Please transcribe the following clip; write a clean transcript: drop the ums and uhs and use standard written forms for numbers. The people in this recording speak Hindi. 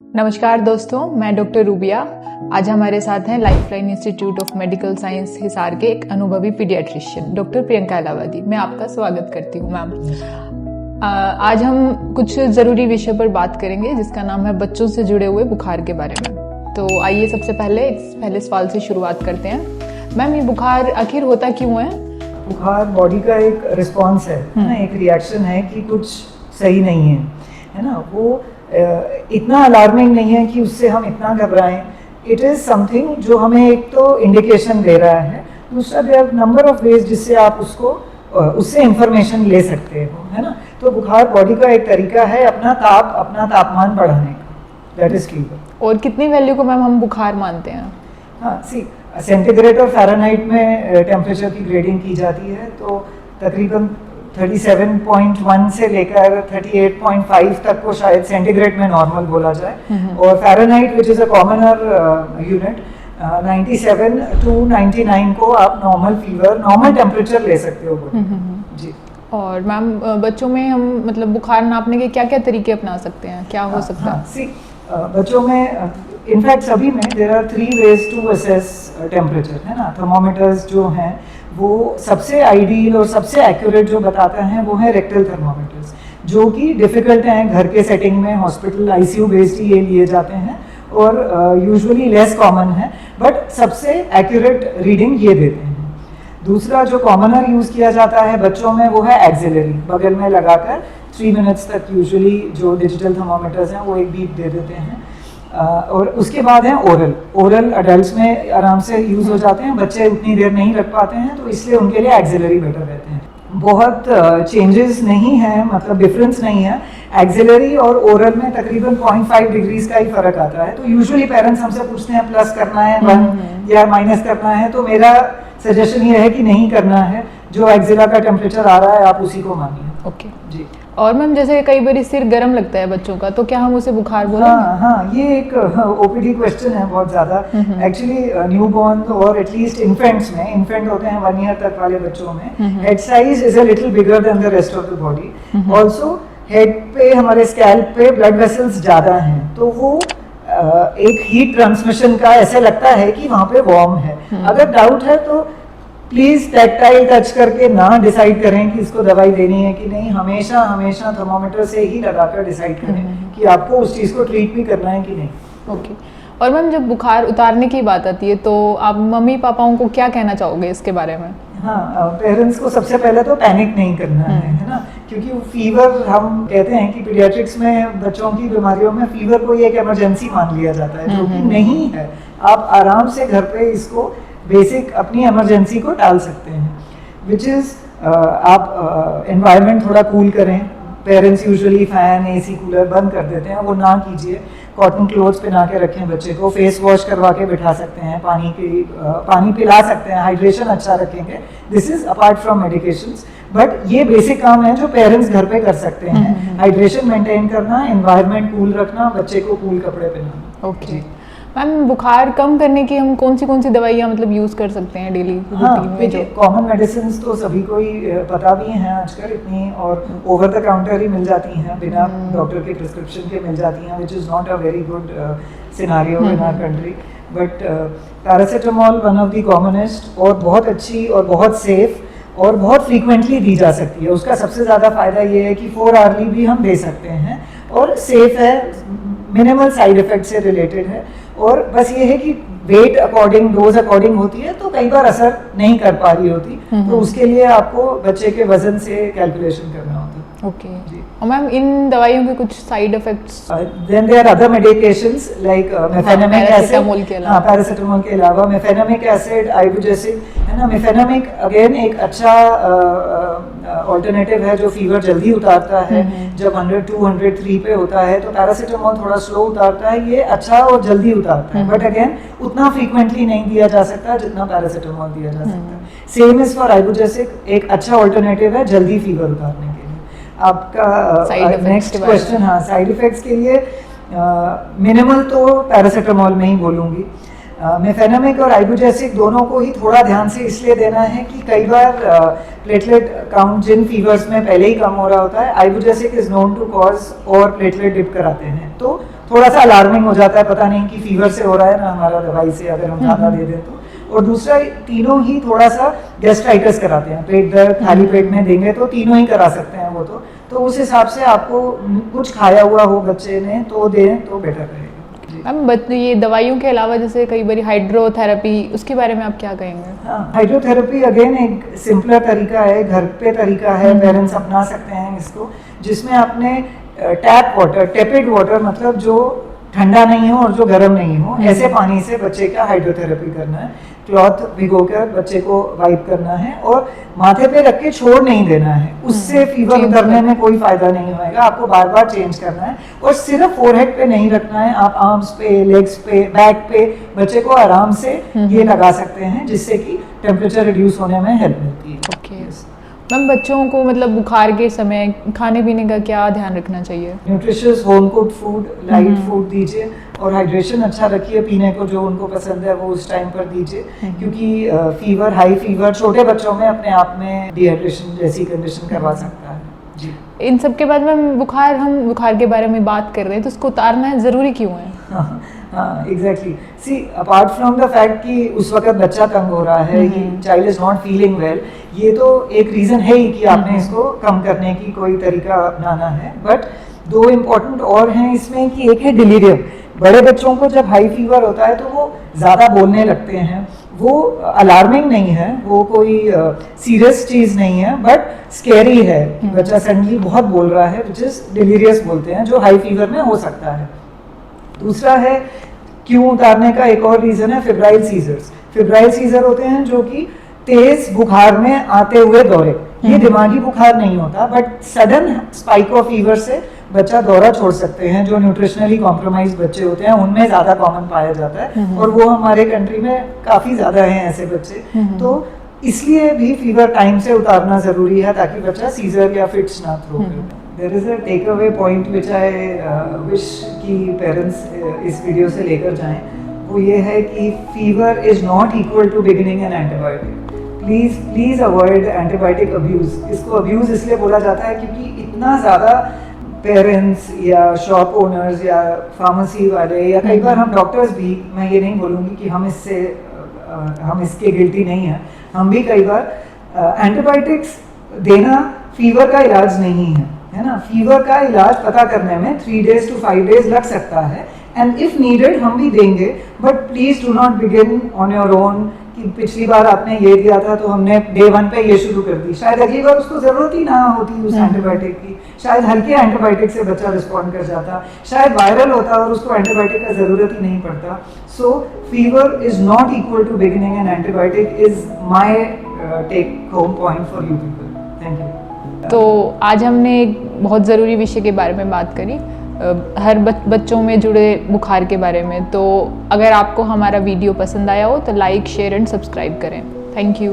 नमस्कार दोस्तों, मैं डॉक्टर रूबिया। आज हमारे साथ हैं lifeline institute of medical science Hisar के एक अनुभवी पीडियाट्रिशियन डॉक्टर प्रियंका इलाहाबादी। मैं आपका स्वागत करती हूँ मैम। आज हम कुछ ज़रूरी विषय पर बात करेंगे जिसका नाम है बच्चों से जुड़े हुए बुखार के बारे में। तो आइए सबसे पहले सवाल से शुरुआत करते हैं। मैम, ये बुखार आखिर होता क्यों है? बुखार बॉडी का एक रिस्पॉन्स है ना, एक रिएक्शन है कि कुछ सही नहीं है ना। वो इतना अलार्मिंग नहीं है कि उससे हम इतना घबराएं। इट इज़ समथिंग जो हमें एक तो इंडिकेशन दे रहा है, दूसरा there are number of ways जिससे आप उससे इंफॉर्मेशन ले सकते हो, है ना। तो बुखार बॉडी का एक तरीका है अपना तापमान बढ़ाने का, दैट इज फीवर। और कितनी वैल्यू को मैम हम बुखार मानते हैं? हाँ, सेंटीग्रेड और फ़ारेनहाइट में टेम्परेचर की ग्रेडिंग की जाती है। तो तकरीबन 37.1 से लेकर 38.5 तक को शायद सेंटीग्रेड में नॉर्मल बोला जाए, और Fahrenheit which is a commoner unit 97 to 99 को आप नॉर्मल टेम्परेचर ले सकते हो जी। और मैम, बच्चों में हम मतलब बुखार नापने के क्या क्या तरीके अपना सकते हैं, क्या हो सकता है? बच्चों में इनफैक्ट सभी में there are 3 ways to assess temperature, है ना। थर्मोमीटर्स जो हैं वो सबसे आइडियल और सबसे एक्यूरेट जो बताते हैं वो है रेक्टल थर्मोमीटर्स, जो कि डिफ़िकल्ट हैं घर के सेटिंग में, हॉस्पिटल आईसीयू बेस्ड ये लिए जाते हैं और यूजुअली लेस कॉमन है, बट सबसे एक्यूरेट रीडिंग ये देते हैं। दूसरा जो कॉमनर यूज़ किया जाता है बच्चों में वो है एक्सिलरी, बगल में लगाकर 3 मिनट्स तक यूजुअली जो डिजिटल थर्मोमीटर्स हैं वो एक बीप दे देते हैं। और उसके बाद है ओरल अडल्ट्स में आराम से यूज़ हो जाते हैं, बच्चे उतनी देर नहीं रख पाते हैं, तो इसलिए उनके लिए एक्सिलरी बेटर रहते हैं। बहुत चेंजेस नहीं है, मतलब डिफरेंस नहीं है। एक्सिलरी और ओरल में तकरीबन 0.5 डिग्रीज का ही फर्क आता है। तो यूजुअली पेरेंट्स हमसे पूछते हैं प्लस करना है 1 या माइनस करना है, तो मेरा सजेशन ये है कि नहीं करना है। जो एक्सिला का टेम्परेचर आ रहा है आप उसी को मानिए। ओके जी। और मैम, जैसे कई बार सिर गर्म लगता है बच्चों का, तो क्या हम उसे बुखार बोलेंगे? हाँ, ये एक ओपीडी क्वेश्चन है बहुत ज़्यादा। एक्चुअली न्यूबॉर्न और एटलीस्ट इन्फेंट्स में, इन्फेंट होते हैं 1 ईयर तक वाले बच्चों में, head size is a little bigger than the rest of the body. Also head पे, हमारे स्कैल्प पे ब्लड वेसल्स ज़्यादा हैं, तो वो एक हीट ट्रांसमिशन का ऐसे लगता है कि वहाँ पे वार्म है। अगर डाउट है तो प्लीज़ टैक्टाइल टच करके ना डिसाइड करें कि इसको दवाई देनी है कि नहीं। हमेशा थर्मोमीटर से ही लगाकर डिसाइड करें कि आपको उस चीज़ को ट्रीट भी करना है कि नहीं। ओके। और मैम, जब बुखार उतारने की बात आती है तो आप मम्मी पापाओं को क्या कहना चाहोगे इसके बारे में? हाँ, पेरेंट्स को सबसे पहले तो पैनिक नहीं करना है ना, क्योंकि फीवर, हम कहते हैं कि पीडियाट्रिक्स में बच्चों की बीमारियों में फीवर को एक इमरजेंसी मान लिया जाता है, जो कि नहीं है। आप आराम से घर पे इसको बेसिक अपनी इमरजेंसी को टाल सकते हैं, विच इज़ आप एनवायरनमेंट थोड़ा कूल करें। Parents usually fan, AC, cooler बंद कर देते हैं, वो ना कीजिए। कॉटन क्लोथ्स पहना के रखें बच्चे को, फेस वॉश करवा के बिठा सकते हैं, पानी पिला सकते हैं, हाइड्रेशन अच्छा रखेंगे। This is apart from medications, but ये बेसिक काम है जो पेरेंट्स घर पे कर सकते हैं। हाइड्रेशन मेंटेन करना, एनवायरनमेंट कूल रखना, बच्चे को कूल कपड़े पहनाना। ओके मैम, बुखार कम करने की हम कौन सी दवाइयाँ मतलब यूज़ कर सकते हैं डेली रूटीन में? जो कॉमन मेडिसिन तो सभी को ही पता भी हैं आजकल इतनी, और ओवर द काउंटर ही मिल जाती हैं, बिना डॉक्टर के प्रिस्क्रिप्शन के मिल जाती हैं, which is not a very good scenario in our country. But paracetamol one of the commonest और बहुत अच्छी और बहुत सेफ और बहुत फ्रीक्वेंटली दी जा सकती है। उसका सबसे ज़्यादा फ़ायदा ये है कि 4 आवर्ली भी हम दे सकते हैं और सेफ है, मिनिमल साइड इफ़ेक्ट से रिलेटेड है। और बस ये है कि वेट अकॉर्डिंग, डोज अकॉर्डिंग होती है, तो कई बार असर नहीं कर पा रही होती, तो उसके लिए आपको बच्चे के वजन से कैलकुलेशन करना होता है। ओके जी। और मैम, इन दवाइयों के कुछ side effects? Then there are other medications like mefenamic acid. हाँ, पैरासीटामोल के अलावा मेफेनेमिक एसिड, आइबुजेसिक, है ना। मेफेनेमिक अगेन एक अच्छा ऑल्टरनेटिव है जो फीवर जल्दी उतारता है। जब 100-203 पे होता है तो पैरासीटामोल थोड़ा स्लो उतारता है, ये अच्छा और जल्दी उतारता है, बट अगेन उतना फ्रीक्वेंटली नहीं दिया जा सकता जितना पैरासीटामोल दिया जा सकता है। सेम इज फॉर आइबुजेसिक, एक अच्छा ऑल्टरनेटिव है जल्दी फीवर उतारने के लिए। आपका नेक्स्ट क्वेश्चन, हाँ, साइड इफेक्ट्स के लिए मिनिमल तो पैरासीटामोल में ही बोलूँगी। मेफेनेमिक और आइबुजेसिक दोनों को ही थोड़ा ध्यान से इसलिए देना है कि कई बार प्लेटलेट काउंट जिन फीवर्स में पहले ही कम हो रहा होता है, Ibugesic is known to cause और प्लेटलेट डिप कराते हैं, तो थोड़ा सा अलार्मिंग हो जाता है, पता नहीं कि फीवर से हो रहा है ना हमारा दवाई से अगर हम ज़्यादा दे दें तो। और दूसरा तीनों ही थोड़ा सा गैस्ट्राइटिस कराते हैं, पेट दर्द खाली पेट में देंगे तो तीनों ही करा सकते हैं वो तो उस हिसाब से आपको कुछ खाया हुआ हो बच्चे ने तो दें तो बेटर रहेगा। मैम ये दवाइयों के अलावा जैसे कई बार हाइड्रोथेरेपी, उसके बारे में आप क्या कहेंगे? हाँ, हाइड्रोथेरेपी अगेन एक सिंपलर तरीका है, घर पे तरीका है, पेरेंट्स अपना सकते हैं इसको, जिसमें आपने टैप वाटर, टेपिड वाटर मतलब जो ठंडा नहीं हो और जो गर्म नहीं हो, ऐसे पानी से बच्चे का हाइड्रोथेरेपी करना है। क्लॉथ भिगोकर बच्चे को वाइप करना है और माथे पे रख के छोड़ नहीं देना है, उससे फीवर उतरने में कोई फायदा नहीं होएगा, आपको बार बार चेंज करना है। और सिर्फ फोरहेड पे नहीं रखना है, आप आर्म्स पे, लेग्स पे, बैक पे बच्चे को आराम से ये लगा सकते हैं, जिससे कि टेम्परेचर रिड्यूस होने में हेल्प मिलती है। मैम बच्चों को मतलब बुखार के समय खाने पीने का क्या ध्यान रखना चाहिए? Nutritious home cooked food, light food दीजिए और हाइड्रेशन अच्छा रखिए, पीने को जो उनको पसंद है वो उस टाइम पर दीजिए, क्योंकि फीवर, हाई फीवर छोटे बच्चों में अपने आप में डिहाइड्रेशन जैसी कंडीशन करवा सकता है। जी, इन सब के बाद मैम हम बुखार के बारे में बात कर रहे हैं तो उसको उतारना ज़रूरी क्यों है? हाँ exactly, see apart from the fact कि उस वक्त बच्चा तंग हो रहा है, child is not feeling well, ये तो एक रीज़न है ही कि आपने इसको कम करने की कोई तरीका अपनाना है। बट दो इम्पोर्टेंट और हैं इसमें कि एक है डिलीरियम। बड़े बच्चों को जब हाई फीवर होता है तो वो ज़्यादा बोलने लगते हैं, वो अलार्मिंग नहीं है, वो कोई सीरियस चीज़ नहीं है, बट स्कैरी है कि बच्चा सडनली बहुत बोल रहा है, विच इज़ डिलीरियस बोलते हैं, जो हाई फीवर में हो सकता है। दूसरा है क्यों उतारने का एक और रीज़न है फेब्राइल सीजर्स। फेब्राइल सीजर होते हैं जो कि तेज बुखार में आते हुए दौरे, ये दिमागी बुखार नहीं होता, but sudden spike of fever से बच्चा दौरा छोड़ सकते हैं। जो न्यूट्रिशनली कॉम्प्रोमाइज बच्चे होते हैं उनमें ज़्यादा कॉमन पाया जाता है और वो हमारे कंट्री में काफ़ी ज़्यादा हैं ऐसे बच्चे, तो इसलिए भी फीवर टाइम से उतारना ज़रूरी है ताकि बच्चा सीजर या फिट्स ना थ्रो करे। There is a take away point which I wish कि पेरेंट्स इस वीडियो से लेकर जाएं, वो ये है कि fever is not equal to beginning an antibiotic. Please avoid antibiotic abuse. इसको अब्यूज़ इसलिए बोला जाता है क्योंकि इतना ज़्यादा पेरेंट्स या शॉप ओनर्स या फार्मेसी वाले या कई बार हम डॉक्टर्स भी, मैं ये नहीं बोलूँगी कि हम इसके गिल्टी नहीं हैं, हम भी कई बार एंटीबायोटिक्स देना फीवर का इलाज नहीं है ना। फीवर का इलाज पता करने में 3 days to 5 days लग सकता है, एंड इफ नीडेड हम भी देंगे, but please do not begin on your own कि पिछली बार आपने ये दिया था तो हमने डे 1 पे ये शुरू कर दी, शायद अगली बार उसको जरूरत ही ना होती उस एंटीबायोटिक की, शायद हल्के एंटीबायोटिक से बच्चा रिस्पॉन्ड कर जाता, शायद वायरल होता और उसको एंटीबायोटिक का जरूरत ही नहीं पड़ता। So fever is not equal to beginning an antibiotic is my take home point for you people. Thank you. तो आज हमने एक बहुत ज़रूरी विषय के बारे में बात करी, हर बच्चों में जुड़े बुखार के बारे में। तो अगर आपको हमारा वीडियो पसंद आया हो तो लाइक, शेयर एंड सब्सक्राइब करें। Thank you.